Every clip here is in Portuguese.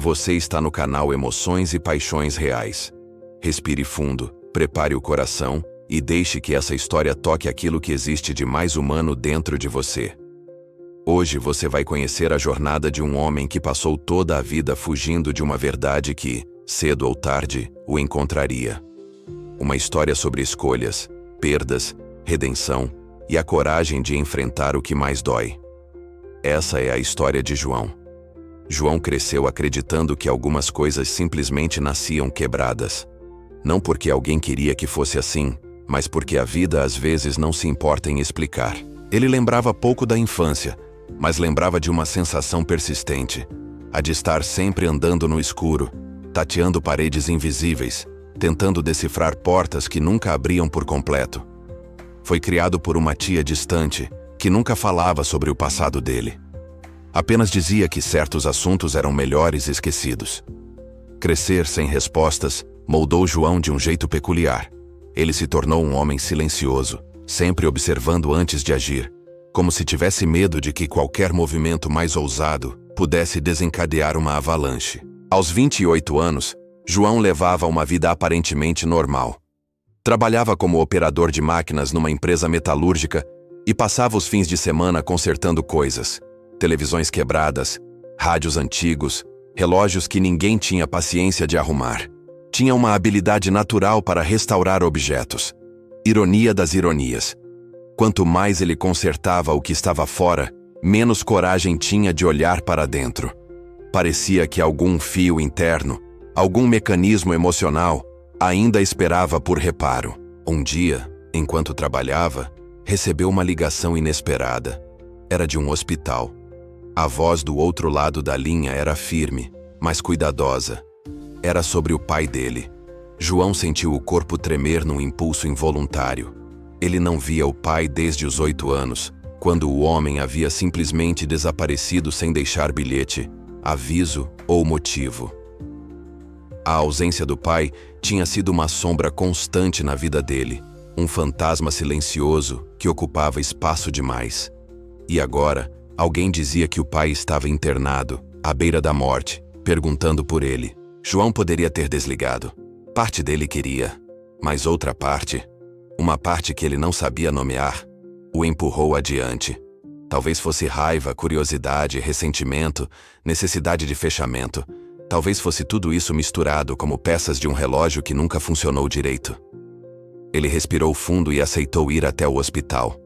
Você está no canal Emoções e Paixões Reais. Respire fundo, prepare o coração e deixe que essa história toque aquilo que existe de mais humano dentro de você. Hoje você vai conhecer a jornada de um homem que passou toda a vida fugindo de uma verdade que, cedo ou tarde, o encontraria. Uma história sobre escolhas, perdas, redenção e a coragem de enfrentar o que mais dói. Essa é a história de João. João cresceu acreditando que algumas coisas simplesmente nasciam quebradas. Não porque alguém queria que fosse assim, mas porque a vida às vezes não se importa em explicar. Ele lembrava pouco da infância, mas lembrava de uma sensação persistente, a de estar sempre andando no escuro, tateando paredes invisíveis, tentando decifrar portas que nunca abriam por completo. Foi criado por uma tia distante, que nunca falava sobre o passado dele. Apenas dizia que certos assuntos eram melhores esquecidos. Crescer sem respostas moldou João de um jeito peculiar. Ele se tornou um homem silencioso, sempre observando antes de agir, como se tivesse medo de que qualquer movimento mais ousado pudesse desencadear uma avalanche. Aos 28 anos, João levava uma vida aparentemente normal. Trabalhava como operador de máquinas numa empresa metalúrgica e passava os fins de semana consertando coisas. Televisões quebradas, rádios antigos, relógios que ninguém tinha paciência de arrumar. Tinha uma habilidade natural para restaurar objetos. Ironia das ironias. Quanto mais ele consertava o que estava fora, menos coragem tinha de olhar para dentro. Parecia que algum fio interno, algum mecanismo emocional, ainda esperava por reparo. Um dia, enquanto trabalhava, recebeu uma ligação inesperada. Era de um hospital. A voz do outro lado da linha era firme, mas cuidadosa. Era sobre o pai dele. João sentiu o corpo tremer num impulso involuntário. Ele não via o pai desde os 8 anos, quando o homem havia simplesmente desaparecido sem deixar bilhete, aviso ou motivo. A ausência do pai tinha sido uma sombra constante na vida dele, um fantasma silencioso que ocupava espaço demais. E agora, alguém dizia que o pai estava internado, à beira da morte, perguntando por ele. João poderia ter desligado. Parte dele queria, mas outra parte, uma parte que ele não sabia nomear, o empurrou adiante. Talvez fosse raiva, curiosidade, ressentimento, necessidade de fechamento. Talvez fosse tudo isso misturado como peças de um relógio que nunca funcionou direito. Ele respirou fundo e aceitou ir até o hospital.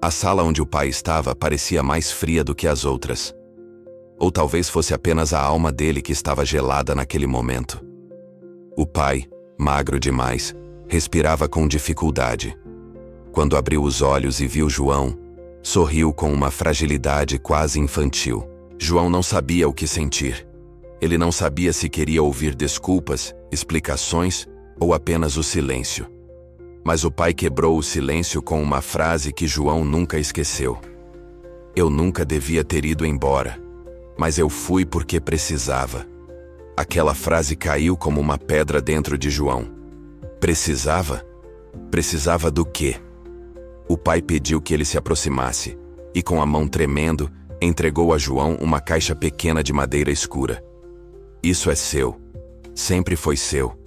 A sala onde o pai estava parecia mais fria do que as outras. Ou talvez fosse apenas a alma dele que estava gelada naquele momento. O pai, magro demais, respirava com dificuldade. Quando abriu os olhos e viu João, sorriu com uma fragilidade quase infantil. João não sabia o que sentir. Ele não sabia se queria ouvir desculpas, explicações ou apenas o silêncio. Mas o pai quebrou o silêncio com uma frase que João nunca esqueceu. Eu nunca devia ter ido embora, mas eu fui porque precisava. Aquela frase caiu como uma pedra dentro de João. Precisava? Precisava do quê? O pai pediu que ele se aproximasse, e com a mão tremendo, entregou a João uma caixa pequena de madeira escura. Isso é seu. Sempre foi seu.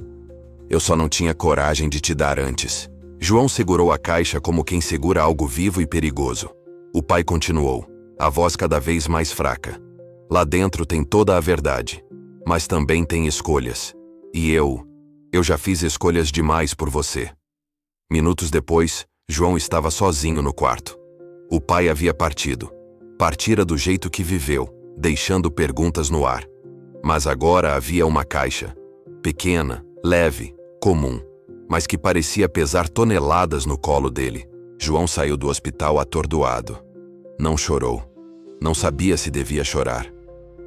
Eu só não tinha coragem de te dar antes. João segurou a caixa como quem segura algo vivo e perigoso. O pai continuou, a voz cada vez mais fraca. Lá dentro tem toda a verdade, mas também tem escolhas. E eu já fiz escolhas demais por você. Minutos depois, João estava sozinho no quarto. O pai havia partido. Partira do jeito que viveu, deixando perguntas no ar. Mas agora havia uma caixa, pequena, leve, comum, mas que parecia pesar toneladas no colo dele. João saiu do hospital atordoado. Não chorou. Não sabia se devia chorar.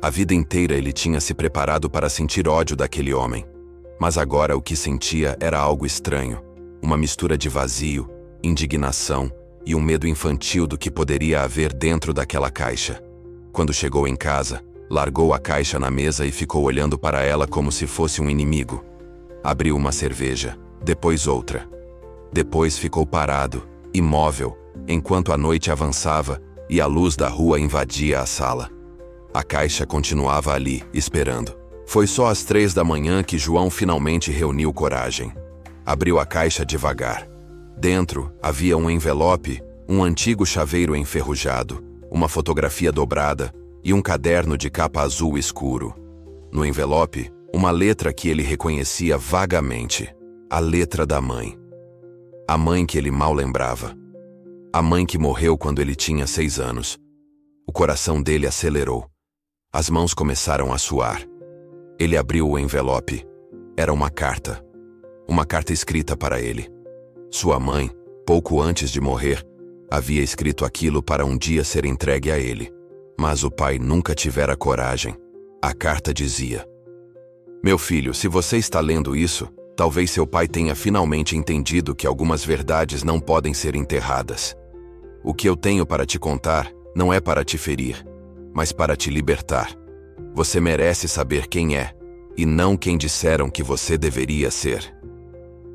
A vida inteira ele tinha se preparado para sentir ódio daquele homem. Mas agora o que sentia era algo estranho. Uma mistura de vazio, indignação e um medo infantil do que poderia haver dentro daquela caixa. Quando chegou em casa, largou a caixa na mesa e ficou olhando para ela como se fosse um inimigo. Abriu uma cerveja, depois outra. Depois ficou parado, imóvel, enquanto a noite avançava e a luz da rua invadia a sala. A caixa continuava ali, esperando. Foi só às 3 da manhã que João finalmente reuniu coragem. Abriu a caixa devagar. Dentro havia um envelope, um antigo chaveiro enferrujado, uma fotografia dobrada e um caderno de capa azul escuro. No envelope, uma letra que ele reconhecia vagamente. A letra da mãe. A mãe que ele mal lembrava. A mãe que morreu quando ele tinha 6 anos. O coração dele acelerou. As mãos começaram a suar. Ele abriu o envelope. Era uma carta. Uma carta escrita para ele. Sua mãe, pouco antes de morrer, havia escrito aquilo para um dia ser entregue a ele. Mas o pai nunca tivera coragem. A carta dizia: Meu filho, se você está lendo isso, talvez seu pai tenha finalmente entendido que algumas verdades não podem ser enterradas. O que eu tenho para te contar não é para te ferir, mas para te libertar. Você merece saber quem é, e não quem disseram que você deveria ser.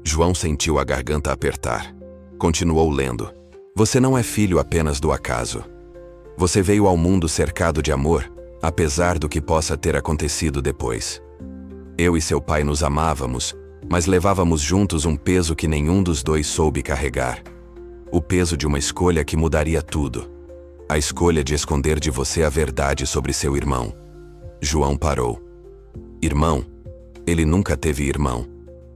João sentiu a garganta apertar. Continuou lendo. Você não é filho apenas do acaso. Você veio ao mundo cercado de amor, apesar do que possa ter acontecido depois. Eu e seu pai nos amávamos, mas levávamos juntos um peso que nenhum dos dois soube carregar. O peso de uma escolha que mudaria tudo. A escolha de esconder de você a verdade sobre seu irmão. João parou. Irmão? Ele nunca teve irmão.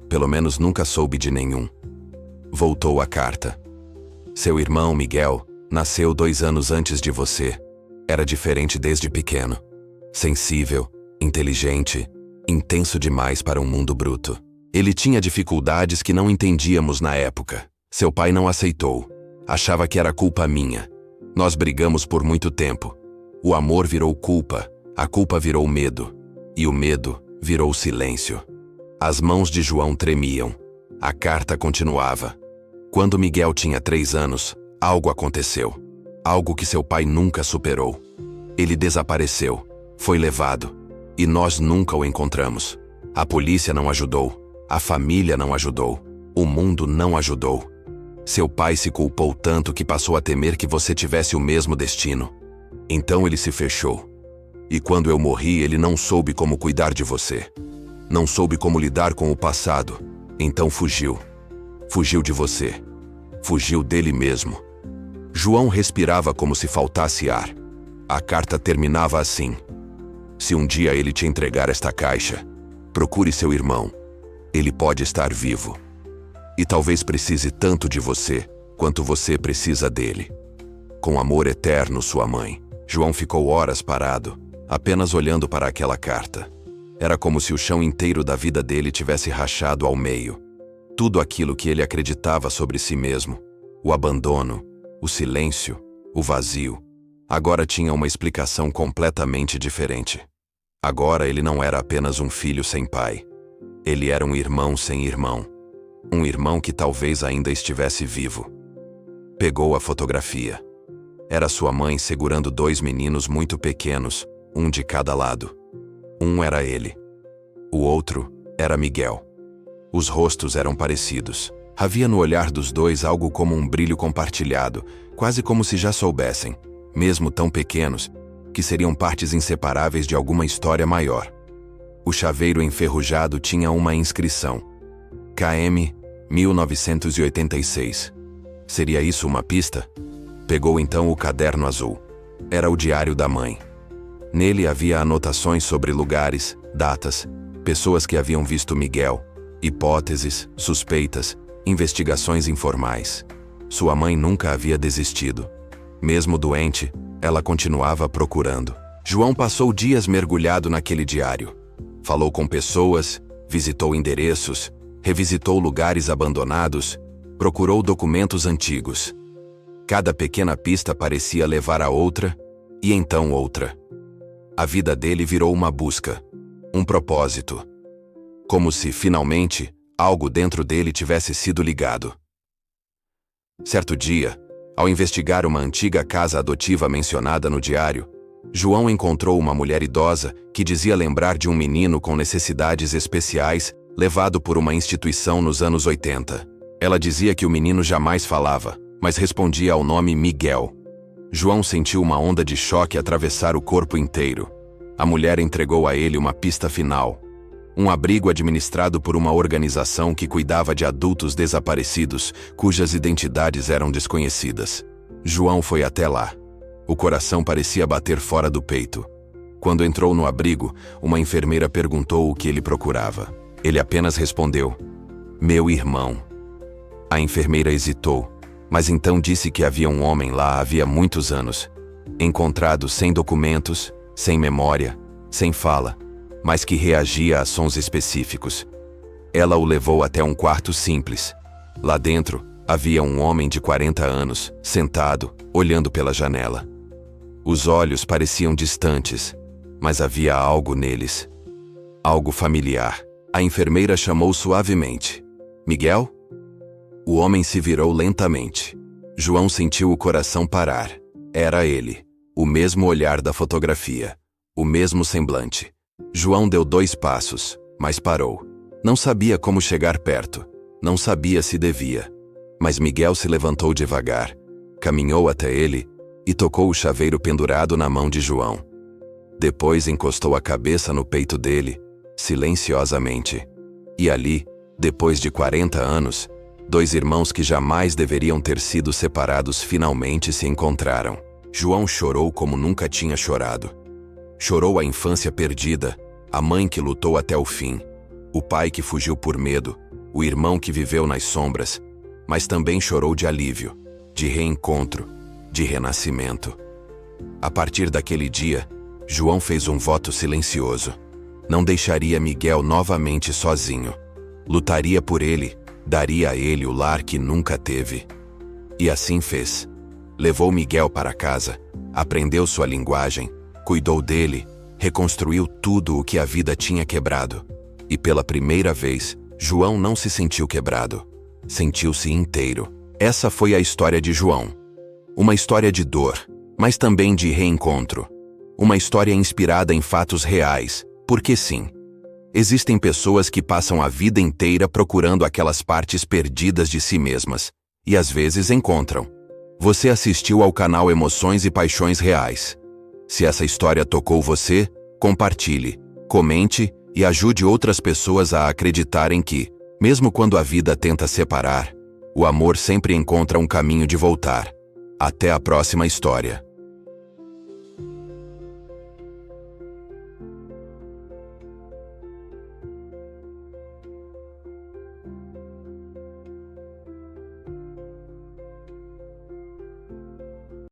Pelo menos nunca soube de nenhum. Voltou a carta. Seu irmão, Miguel, nasceu 2 anos antes de você. Era diferente desde pequeno. Sensível, inteligente, intenso demais para um mundo bruto. Ele tinha dificuldades que não entendíamos na época. Seu pai não aceitou. Achava que era culpa minha. Nós brigamos por muito tempo. O amor virou culpa, a culpa virou medo. E o medo virou silêncio. As mãos de João tremiam. A carta continuava. Quando Miguel tinha 3 anos, algo aconteceu. Algo que seu pai nunca superou. Ele desapareceu. Foi levado. E nós nunca o encontramos. A polícia não ajudou. A família não ajudou. O mundo não ajudou. Seu pai se culpou tanto que passou a temer que você tivesse o mesmo destino. Então ele se fechou. E quando eu morri, ele não soube como cuidar de você. Não soube como lidar com o passado. Então fugiu. Fugiu de você. Fugiu dele mesmo. João respirava como se faltasse ar. A carta terminava assim: Se um dia ele te entregar esta caixa, procure seu irmão. Ele pode estar vivo. E talvez precise tanto de você, quanto você precisa dele. Com amor eterno, sua mãe. João ficou horas parado, apenas olhando para aquela carta. Era como se o chão inteiro da vida dele tivesse rachado ao meio. Tudo aquilo que ele acreditava sobre si mesmo, o abandono, o silêncio, o vazio, agora tinha uma explicação completamente diferente. Agora ele não era apenas um filho sem pai. Ele era um irmão sem irmão. Um irmão que talvez ainda estivesse vivo. Pegou a fotografia. Era sua mãe segurando 2 meninos muito pequenos, um de cada lado. Um era ele. O outro era Miguel. Os rostos eram parecidos. Havia no olhar dos dois algo como um brilho compartilhado, quase como se já soubessem, mesmo tão pequenos, que seriam partes inseparáveis de alguma história maior. O chaveiro enferrujado tinha uma inscrição: KM 1986. Seria isso uma pista? Pegou então o caderno azul. Era o diário da mãe. Nele havia anotações sobre lugares, datas, pessoas que haviam visto Miguel, hipóteses, suspeitas, investigações informais. Sua mãe nunca havia desistido. Mesmo doente, ela continuava procurando. João passou dias mergulhado naquele diário. Falou com pessoas, visitou endereços, revisitou lugares abandonados, procurou documentos antigos. Cada pequena pista parecia levar a outra, e então outra. A vida dele virou uma busca, um propósito. Como se, finalmente, algo dentro dele tivesse sido ligado. Certo dia, ao investigar uma antiga casa adotiva mencionada no diário, João encontrou uma mulher idosa que dizia lembrar de um menino com necessidades especiais levado por uma instituição nos anos 80. Ela dizia que o menino jamais falava, mas respondia ao nome Miguel. João sentiu uma onda de choque atravessar o corpo inteiro. A mulher entregou a ele uma pista final. Um abrigo administrado por uma organização que cuidava de adultos desaparecidos, cujas identidades eram desconhecidas. João foi até lá. O coração parecia bater fora do peito. Quando entrou no abrigo, uma enfermeira perguntou o que ele procurava. Ele apenas respondeu: "Meu irmão." A enfermeira hesitou, mas então disse que havia um homem lá havia muitos anos, encontrado sem documentos, sem memória, sem fala, mas que reagia a sons específicos. Ela o levou até um quarto simples. Lá dentro, havia um homem de 40 anos, sentado, olhando pela janela. Os olhos pareciam distantes, mas havia algo neles. Algo familiar. A enfermeira chamou suavemente: "Miguel?" O homem se virou lentamente. João sentiu o coração parar. Era ele. O mesmo olhar da fotografia. O mesmo semblante. João deu 2 passos, mas parou. Não sabia como chegar perto. Não sabia se devia. Mas Miguel se levantou devagar, caminhou até ele e tocou o chaveiro pendurado na mão de João. Depois encostou a cabeça no peito dele, silenciosamente. E ali, depois de 40 anos, 2 irmãos que jamais deveriam ter sido separados finalmente se encontraram. João chorou como nunca tinha chorado. Chorou a infância perdida, a mãe que lutou até o fim, o pai que fugiu por medo, o irmão que viveu nas sombras, mas também chorou de alívio, de reencontro, de renascimento. A partir daquele dia, João fez um voto silencioso. Não deixaria Miguel novamente sozinho. Lutaria por ele, daria a ele o lar que nunca teve. E assim fez. Levou Miguel para casa, aprendeu sua linguagem, cuidou dele, reconstruiu tudo o que a vida tinha quebrado. E pela primeira vez, João não se sentiu quebrado. Sentiu-se inteiro. Essa foi a história de João. Uma história de dor, mas também de reencontro. Uma história inspirada em fatos reais, porque sim. Existem pessoas que passam a vida inteira procurando aquelas partes perdidas de si mesmas, e às vezes encontram. Você assistiu ao canal Emoções e Paixões Reais. Se essa história tocou você, compartilhe, comente e ajude outras pessoas a acreditarem que, mesmo quando a vida tenta separar, o amor sempre encontra um caminho de voltar. Até a próxima história.